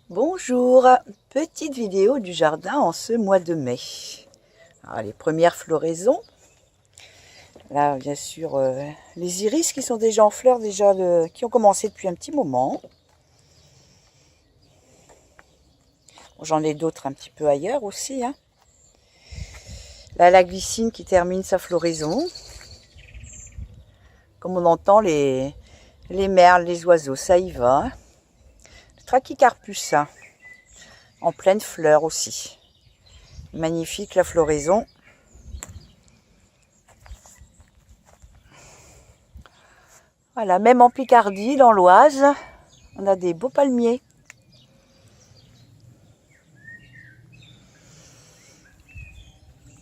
Bonjour, petite vidéo du jardin en ce mois de mai. Alors, les premières floraisons. Là, bien sûr, les iris qui sont déjà en fleurs, qui ont commencé depuis un petit moment. J'en ai d'autres un petit peu ailleurs aussi. Là, la glycine qui termine sa floraison. Comme on entend les merles, les oiseaux, ça y va. Le Trachycarpus, en pleine fleur aussi. Magnifique la floraison. Voilà, même en Picardie, dans l'Oise, on a des beaux palmiers.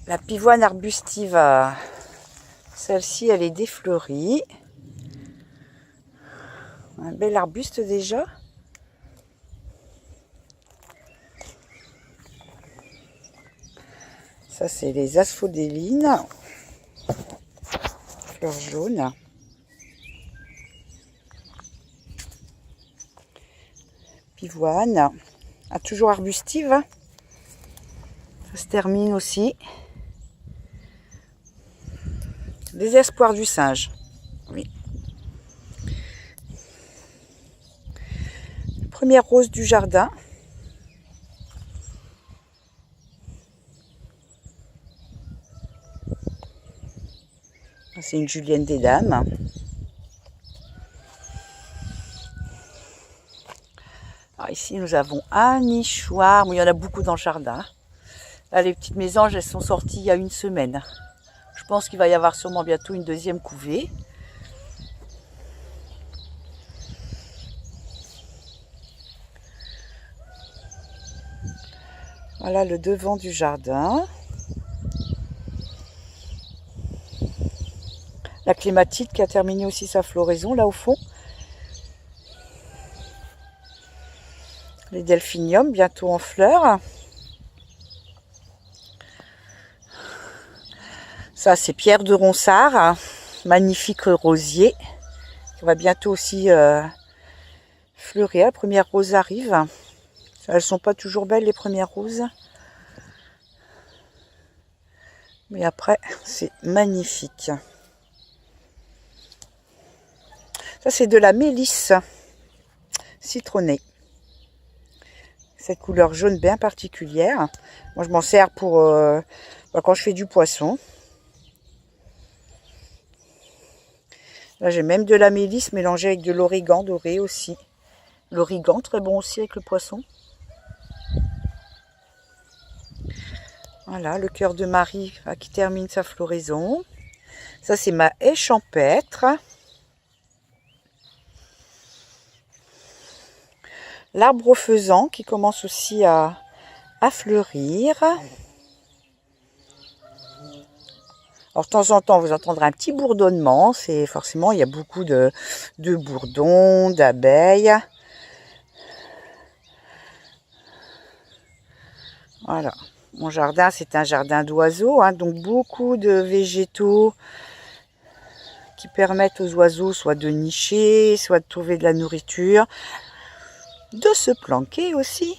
La pivoine arbustive, celle-ci, elle est défleurie. Un bel arbuste déjà. Ça, c'est les asphodélines. Fleurs jaunes. Pivoine. Toujours arbustive. Ça se termine aussi. Les espoirs du singe. Oui. Première rose du jardin. C'est une julienne des dames. Alors ici, nous avons un nichoir. Bon, il y en a beaucoup dans le jardin. Là, les petites mésanges, elles sont sorties il y a une semaine. Je pense qu'il va y avoir sûrement bientôt une deuxième couvée. Voilà le devant du jardin. La clématite qui a terminé aussi sa floraison là au fond. Les delphiniums bientôt en fleurs. Ça, c'est Pierre de Ronsard, magnifique rosier. On va bientôt aussi fleurir. La première rose arrive. Elles sont pas toujours belles les premières roses. Mais après, c'est magnifique. Ça, c'est de la mélisse citronnée. Cette couleur jaune bien particulière. Moi, je m'en sers pour quand je fais du poisson. Là, j'ai même de la mélisse mélangée avec de l'origan doré aussi. L'origan, très bon aussi avec le poisson. Voilà, le cœur de Marie qui termine sa floraison. Ça, c'est ma haie champêtre. L'arbre faisan qui commence aussi à fleurir. Alors, de temps en temps, vous entendrez un petit bourdonnement. C'est forcément, il y a beaucoup de bourdons, d'abeilles. Voilà. Mon jardin, c'est un jardin d'oiseaux. Donc, beaucoup de végétaux qui permettent aux oiseaux soit de nicher, soit de trouver de la nourriture, de se planquer aussi.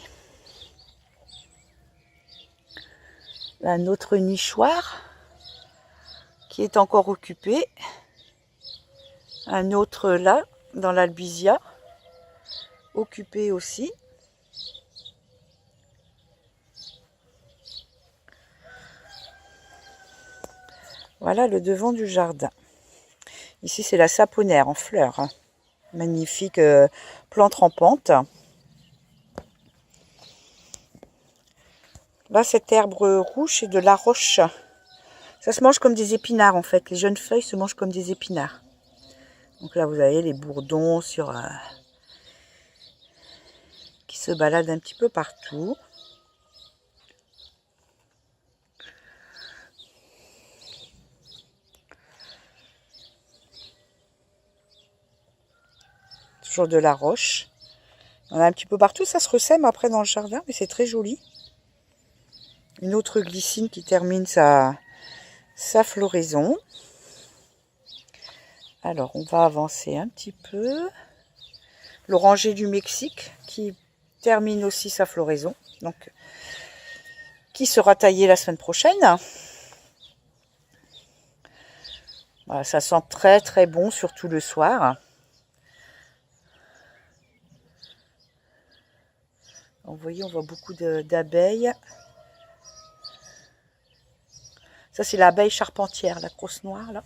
Là, notre nichoir qui est encore occupé. Un autre là, dans l'albizia, occupé aussi. Voilà le devant du jardin. Ici, c'est la saponaire en fleurs. Magnifique plante rampante. Là, cette herbe rouge, c'est de la roche. Ça se mange comme des épinards, en fait. Les jeunes feuilles se mangent comme des épinards. Donc là, vous avez les bourdons qui se baladent un petit peu partout. Toujours de la roche. On a un petit peu partout. Ça se ressème après dans le jardin, mais c'est très joli. Une autre glycine qui termine sa floraison. Alors, on va avancer un petit peu. L'oranger du Mexique qui termine aussi sa floraison, donc qui sera taillée la semaine prochaine. Voilà, ça sent très très bon, surtout le soir. Vous voyez, on voit beaucoup d'abeilles. Ça, c'est l'abeille charpentière, la grosse noire, là.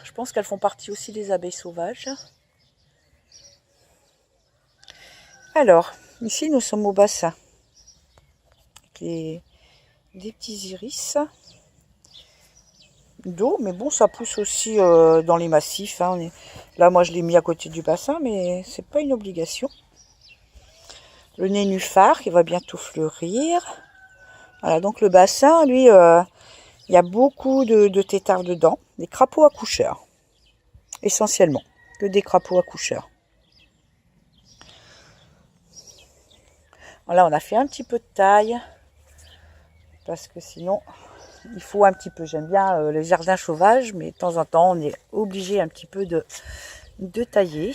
Je pense qu'elles font partie aussi des abeilles sauvages. Alors, ici, nous sommes au bassin. Avec des petits iris d'eau, mais bon, ça pousse aussi dans les massifs. Hein. Là, moi, je l'ai mis à côté du bassin, mais c'est pas une obligation. Le nénuphar qui va bientôt fleurir. Voilà, donc le bassin, lui, il y a beaucoup de têtards dedans. Des crapauds accoucheurs, essentiellement, que des crapauds accoucheurs. Voilà, on a fait un petit peu de taille, parce que sinon, il faut un petit peu. J'aime bien les jardins sauvages, mais de temps en temps, on est obligé un petit peu de tailler.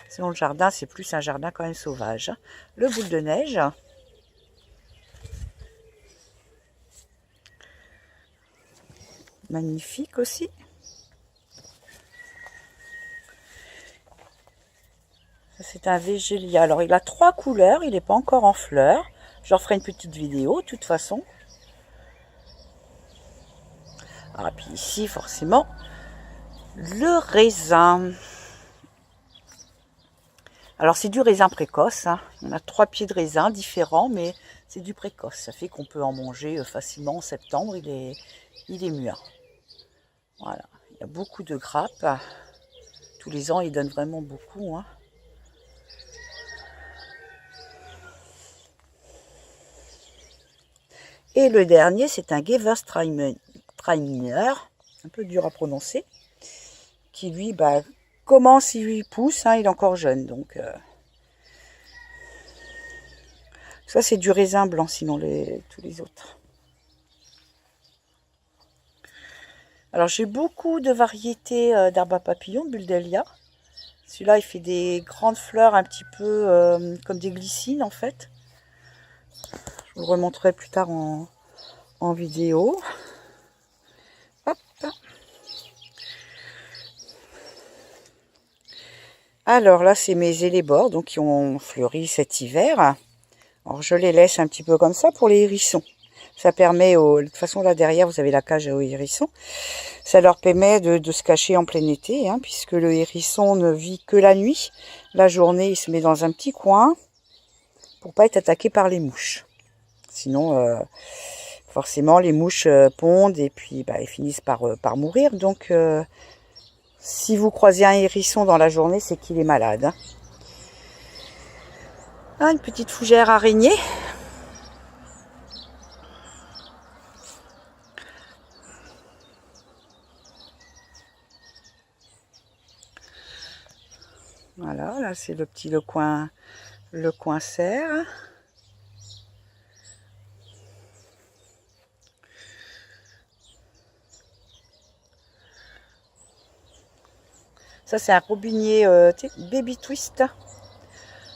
Sinon, le jardin, c'est plus un jardin quand même sauvage. Le boule de neige. Magnifique aussi. C'est un végélia. Alors, il a 3 couleurs. Il n'est pas encore en fleurs. Je leur ferai une petite vidéo, de toute façon. Ah, puis ici, forcément, le raisin. Alors, c'est du raisin précoce. Hein. On a 3 pieds de raisin différents, mais c'est du précoce. Ça fait qu'on peut en manger facilement en septembre. Il est mûr. Voilà. Il y a beaucoup de grappes. Tous les ans, il donne vraiment beaucoup. Hein. Et le dernier, c'est un Gewürztraminer, un peu dur à prononcer, qui lui, commence, il pousse, hein, il est encore jeune. Donc, ça, c'est du raisin blanc, sinon tous les autres. Alors, j'ai beaucoup de variétés d'herbes à papillons, Buldelia. Celui-là, il fait des grandes fleurs un petit peu comme des glycines, en fait. Je vous le remontrerai plus tard en vidéo. Hop. Alors là, c'est mes élébores, donc qui ont fleuri cet hiver. Alors je les laisse un petit peu comme ça pour les hérissons. Ça permet, de toute façon là derrière, vous avez la cage aux hérissons. Ça leur permet de se cacher en plein été, hein, puisque le hérisson ne vit que la nuit. La journée, il se met dans un petit coin pour pas être attaqué par les mouches. Sinon, forcément, les mouches pondent et puis ils finissent par mourir. Donc, si vous croisez un hérisson dans la journée, c'est qu'il est malade. Hein. Ah, une petite fougère araignée. Voilà, là c'est le coin serre. Ça, c'est un robinier baby twist.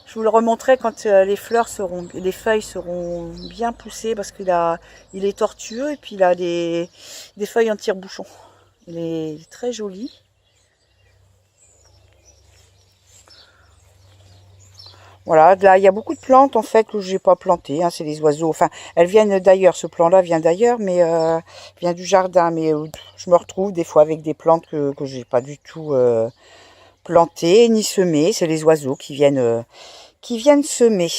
Je vous le remontrerai quand les feuilles seront bien poussées parce qu'il est tortueux et puis il a des feuilles en tire-bouchon. Il est très joli. Voilà, là il y a beaucoup de plantes en fait que je n'ai pas plantées. Hein, c'est les oiseaux. Enfin, elles viennent d'ailleurs. Ce plan-là vient d'ailleurs, mais vient du jardin. Mais je me retrouve des fois avec des plantes que j'ai pas du tout plantées ni semées. C'est les oiseaux qui viennent semer.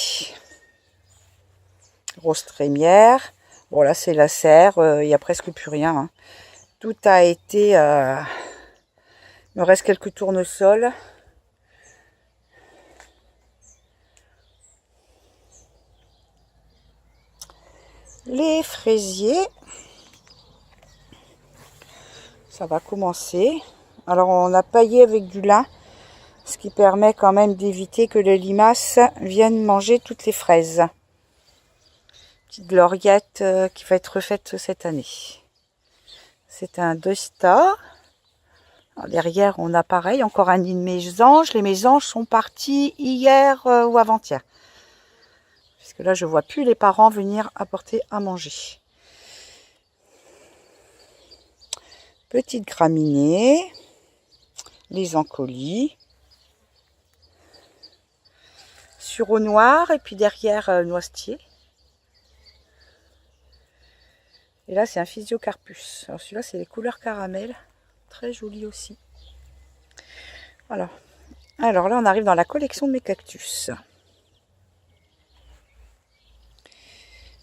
Rose trémière. Bon là c'est la serre. Il n'y a presque plus rien. Hein. Tout a été. Il me reste quelques tournesols. Les fraisiers, ça va commencer. Alors on a paillé avec du lin, ce qui permet quand même d'éviter que les limaces viennent manger toutes les fraises. Petite gloriette qui va être refaite cette année. C'est un Dosta. Alors, derrière, on a pareil, encore un nid de mésanges. Les mésanges sont partis hier ou avant-hier. Parce que là, je vois plus les parents venir apporter à manger. Petite graminée. Les encolis. Sureau noir et puis derrière noisetier. Et là, c'est un Physiocarpus. Alors celui-là, c'est les couleurs caramel. Très joli aussi. Voilà. Alors là, on arrive dans la collection de mes cactus.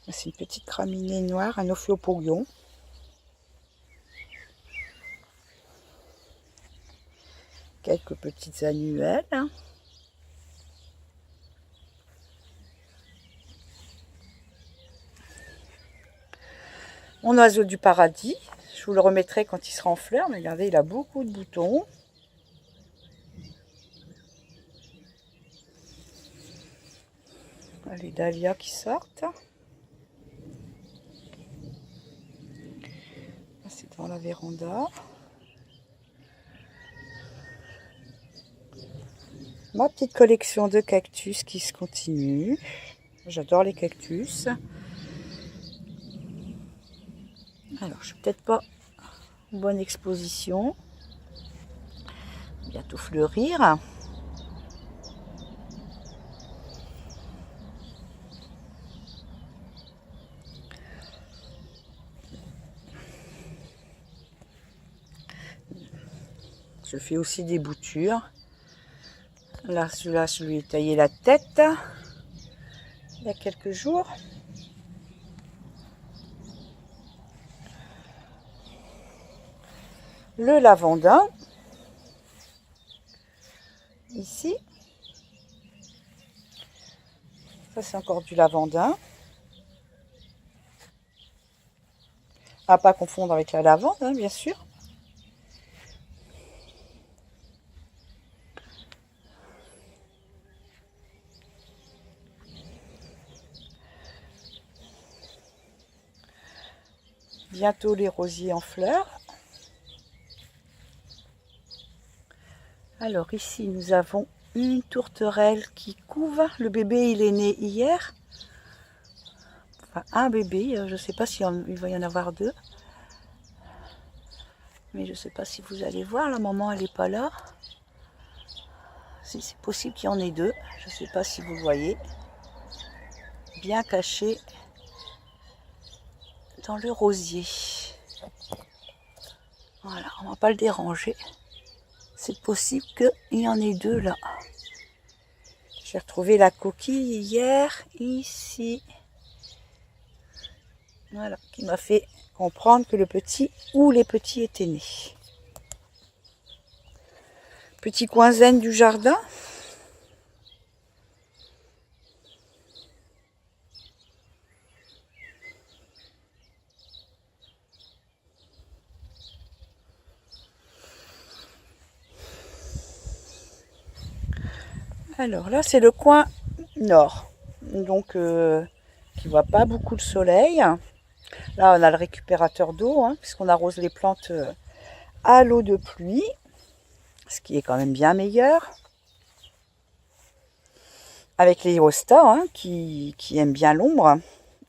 C'est une petite graminée noire, un Ophiopogon. Quelques petites annuelles. Mon oiseau du paradis, je vous le remettrai quand il sera en fleurs, mais regardez, il a beaucoup de boutons. Les dahlias qui sortent. C'est dans la véranda. Ma petite collection de cactus qui se continue. J'adore les cactus. Alors, je suis peut-être pas en bonne exposition. Bientôt fleurir. Je fais aussi des boutures. Là, celui-là, je lui ai taillé la tête il y a quelques jours. Le lavandin. Ici. Ça, c'est encore du lavandin. À pas confondre avec la lavande, hein, bien sûr. Bientôt les rosiers en fleurs. Alors ici, nous avons une tourterelle qui couve. Le bébé, il est né hier. Enfin, un bébé. Je ne sais pas s'il va y en avoir deux. Mais je ne sais pas si vous allez voir. La maman, elle n'est pas là. Si, c'est possible qu'il y en ait deux. Je ne sais pas si vous voyez. Bien caché dans le rosier. Voilà, on ne va pas le déranger. C'est possible qu'il y en ait deux là. J'ai retrouvé la coquille hier, ici. Voilà, qui m'a fait comprendre que le petit ou les petits étaient nés. Petit coin zen du jardin. Alors là, c'est le coin nord. Donc, qui voit pas beaucoup de soleil. Là, on a le récupérateur d'eau, hein, puisqu'on arrose les plantes à l'eau de pluie. Ce qui est quand même bien meilleur. Avec les hostas, hein, qui aiment bien l'ombre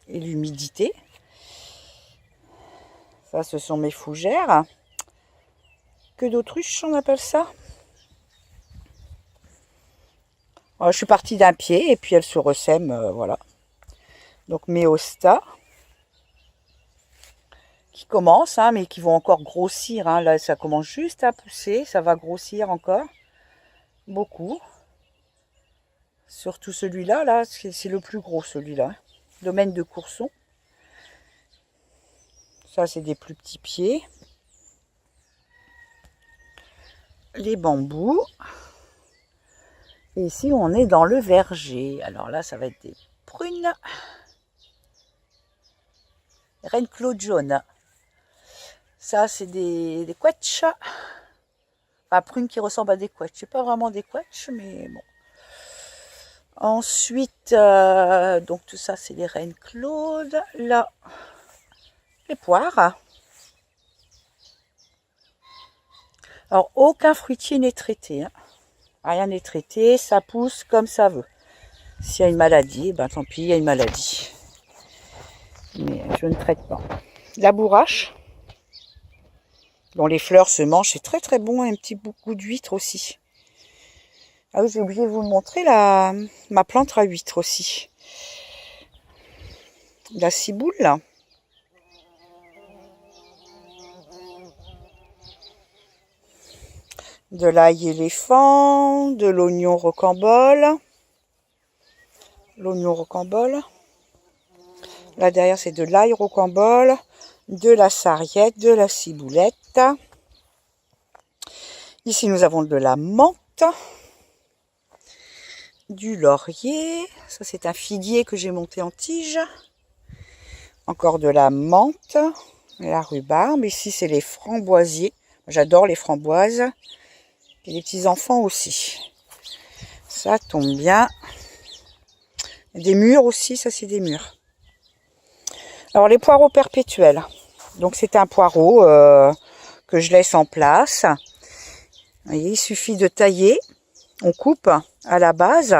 et l'humidité. Ça, ce sont mes fougères. Que d'autruche, on appelle ça. Alors, je suis partie d'un pied et puis elle se ressème, voilà. Donc mes hostas qui commencent, hein, mais qui vont encore grossir. Hein. Là, ça commence juste à pousser, ça va grossir encore beaucoup. Surtout celui-là, là, c'est le plus gros, celui-là. Domaine de Courson. Ça, c'est des plus petits pieds. Les bambous. Et ici, on est dans le verger. Alors là, ça va être des prunes. Reine Claude jaune. Ça, c'est des quetchs. Enfin, prunes qui ressemblent à des quetchs. C'est pas vraiment des quetchs, mais bon. Ensuite, donc tout ça, c'est les Reines Claude. Là, les poires. Alors, aucun fruitier n'est traité, hein. Rien n'est traité, ça pousse comme ça veut. S'il y a une maladie, ben tant pis, il y a une maladie. Mais je ne traite pas. La bourrache, dont les fleurs se mangent, c'est très très bon. Un petit goût d'huître aussi. Ah oui, j'ai oublié de vous montrer ma plante à huître aussi. La ciboule, là. De l'ail éléphant, de l'oignon rocambole. L'oignon rocambole. Là derrière, c'est de l'ail rocambole, de la sarriette, de la ciboulette. Ici, nous avons de la menthe, du laurier. Ça, c'est un figuier que j'ai monté en tige. Encore de la menthe, la rhubarbe. Ici, c'est les framboisiers. J'adore les framboises. Et les petits-enfants aussi. Ça tombe bien. Des mûres aussi, ça, c'est des mûres. Alors, les poireaux perpétuels. Donc, c'est un poireau que je laisse en place. Vous voyez, il suffit de tailler. On coupe à la base.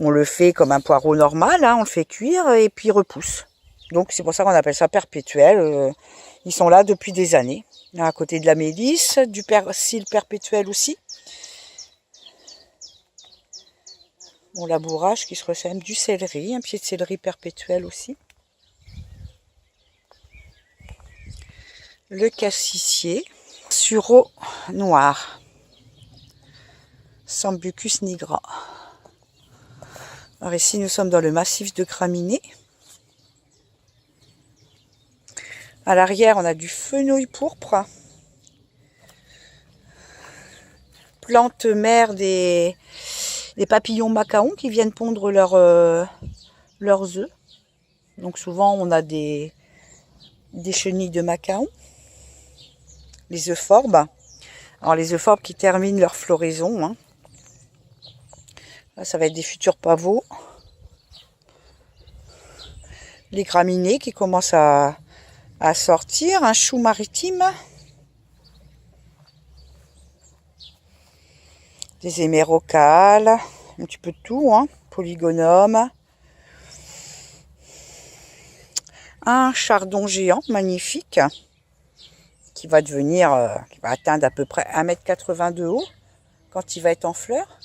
On le fait comme un poireau normal. Hein, on le fait cuire et puis il repousse. Donc, c'est pour ça qu'on appelle ça perpétuel. Ils sont là depuis des années. Là, à côté de la mélisse, du persil perpétuel aussi. Bon, la bourrache qui se ressème, du céleri, un pied de céleri perpétuel aussi. Le cassissier, sureau noir, Sambucus nigra. Alors ici, nous sommes dans le massif de Graminées. À l'arrière, on a du fenouil pourpre. Plante mère des papillons macaons qui viennent pondre leurs œufs. Donc souvent, on a des chenilles de macaons. Les euphorbes. Alors les euphorbes qui terminent leur floraison. Hein. Là, ça va être des futurs pavots. Les graminées qui commencent à sortir. Un chou maritime. Des hémérocales. Un petit peu de tout. Hein. Polygonum. Un chardon géant magnifique. Qui va devenir, qui va atteindre à peu près 1,80 m de haut quand il va être en fleurs.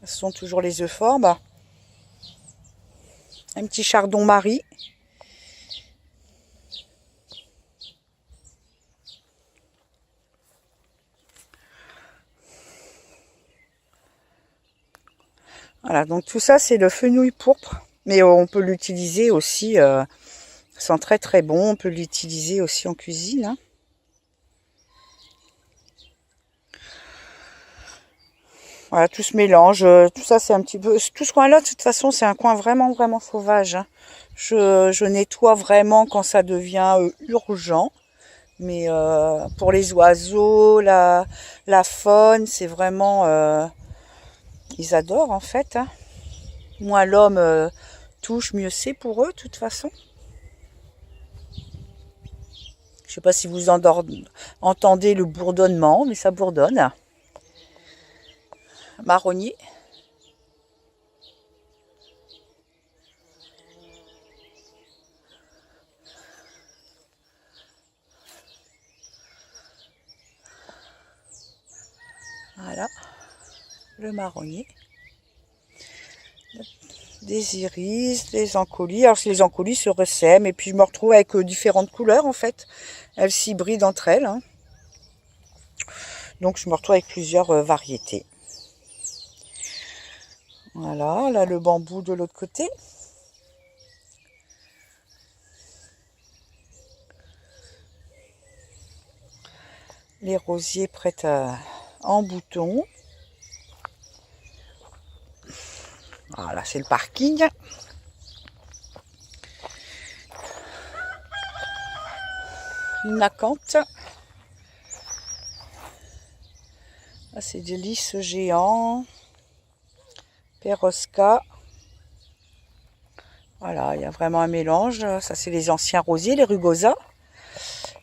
Ce sont toujours les euphorbes. Un petit chardon Marie. Voilà, donc tout ça c'est le fenouil pourpre. Mais on peut l'utiliser aussi, sent très très bon. On peut l'utiliser aussi en cuisine. Hein. Voilà, tout se mélange. Tout ça, c'est un petit peu... Tout ce coin-là, de toute façon, c'est un coin vraiment, vraiment sauvage. Hein. Je nettoie vraiment quand ça devient urgent. Mais pour les oiseaux, la faune, c'est vraiment... ils adorent, en fait. Hein. Moins l'homme touche, mieux c'est pour eux, de toute façon. Je ne sais pas si vous entendez le bourdonnement, mais ça bourdonne. Marronnier. Voilà, le marronnier. Des iris, des encolis. Alors les encolis se ressèment et puis je me retrouve avec différentes couleurs en fait. Elles s'hybrident entre elles. Hein. Donc je me retrouve avec plusieurs variétés. Voilà, là le bambou de l'autre côté. Les rosiers prêts en bouton. Voilà, c'est le parking. Une acanthe. Là, c'est des lys géants. Perosca. Voilà, il y a vraiment un mélange. Ça, c'est les anciens rosiers, les rugosa.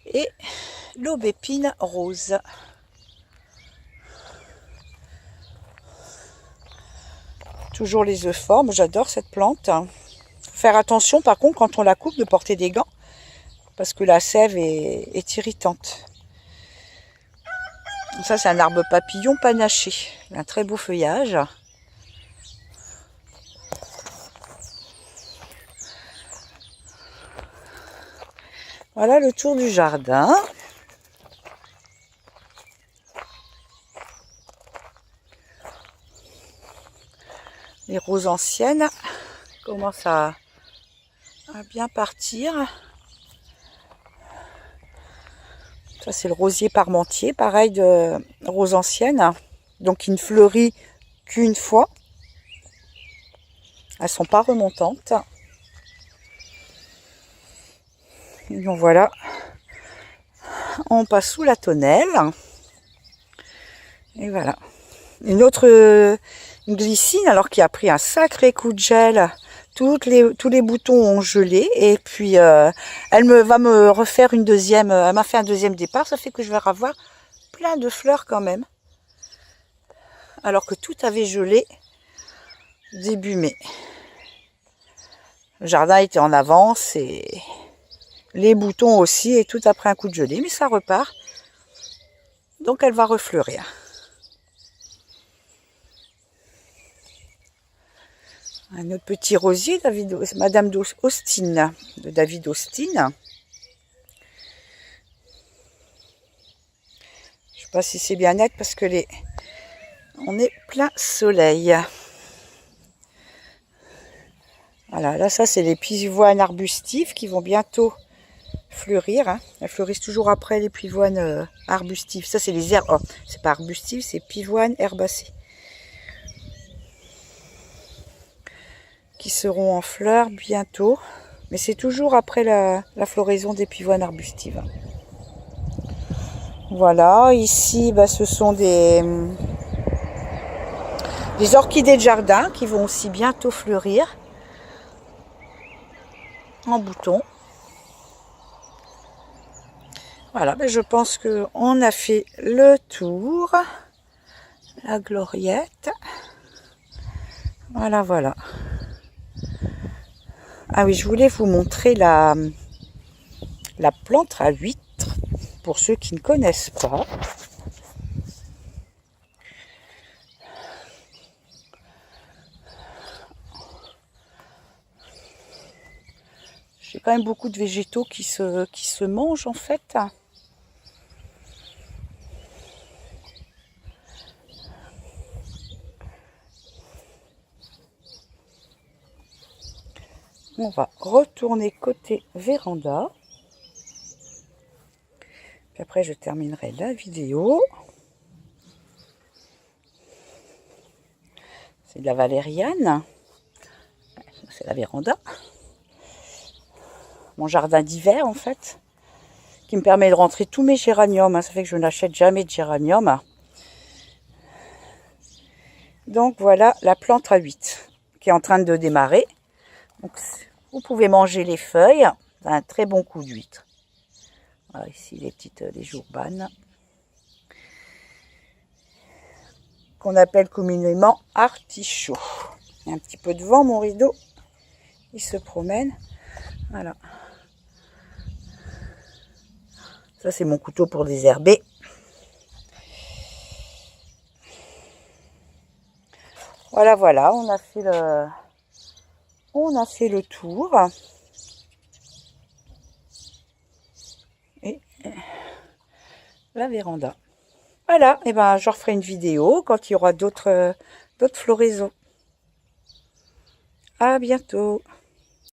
Et l'aubépine rose. Toujours les euphorbes, j'adore cette plante. Faire attention par contre quand on la coupe de porter des gants parce que la sève est irritante. Ça c'est un arbre papillon panaché, il a un très beau feuillage. Voilà le tour du jardin. Les roses anciennes commencent à bien partir. Ça c'est le rosier parmentier, pareil de rose ancienne. Donc il ne fleurit qu'une fois. Elles ne sont pas remontantes. Et donc voilà, on passe sous la tonnelle. Et voilà. Une autre glycine, alors qui a pris un sacré coup de gel. Tous les boutons ont gelé. Et puis, elle va me refaire une deuxième. Elle m'a fait un deuxième départ. Ça fait que je vais avoir plein de fleurs quand même. Alors que tout avait gelé début mai. Le jardin était en avance et les boutons aussi. Et tout a pris un coup de gelée. Mais ça repart. Donc, elle va refleurir. Un autre petit rosier, Madame Austin, de David Austin. Je ne sais pas si c'est bien net parce que on est plein soleil. Voilà, là ça c'est les pivoines arbustives qui vont bientôt fleurir. Hein. Elles fleurissent toujours après les pivoines arbustives. Ça c'est les herbes. Oh, c'est pas arbustives, c'est pivoines herbacées. Qui seront en fleurs bientôt. Mais c'est toujours après la floraison des pivoines arbustives. Voilà, ici ce sont des orchidées de jardin qui vont aussi bientôt fleurir en bouton. Voilà, je pense qu'on a fait le tour. La gloriette. Voilà, voilà. Ah oui, je voulais vous montrer la plante à huîtres, pour ceux qui ne connaissent pas. J'ai quand même beaucoup de végétaux qui se mangent en fait. On va retourner côté véranda. Puis après, je terminerai la vidéo. C'est de la valériane. C'est la véranda. Mon jardin d'hiver, en fait, qui me permet de rentrer tous mes géraniums. Ça fait que je n'achète jamais de géranium. Donc, voilà la plante à 8 qui est en train de démarrer. Donc, vous pouvez manger les feuilles, un très bon coup d'huître. Voilà, ici les jourbanes, qu'on appelle communément artichaut. Il y a un petit peu de vent, mon rideau, il se promène. Voilà. Ça, c'est mon couteau pour désherber. Voilà, voilà, on a fait le tour. Et la véranda. Voilà, et je referai une vidéo quand il y aura d'autres floraisons. À bientôt.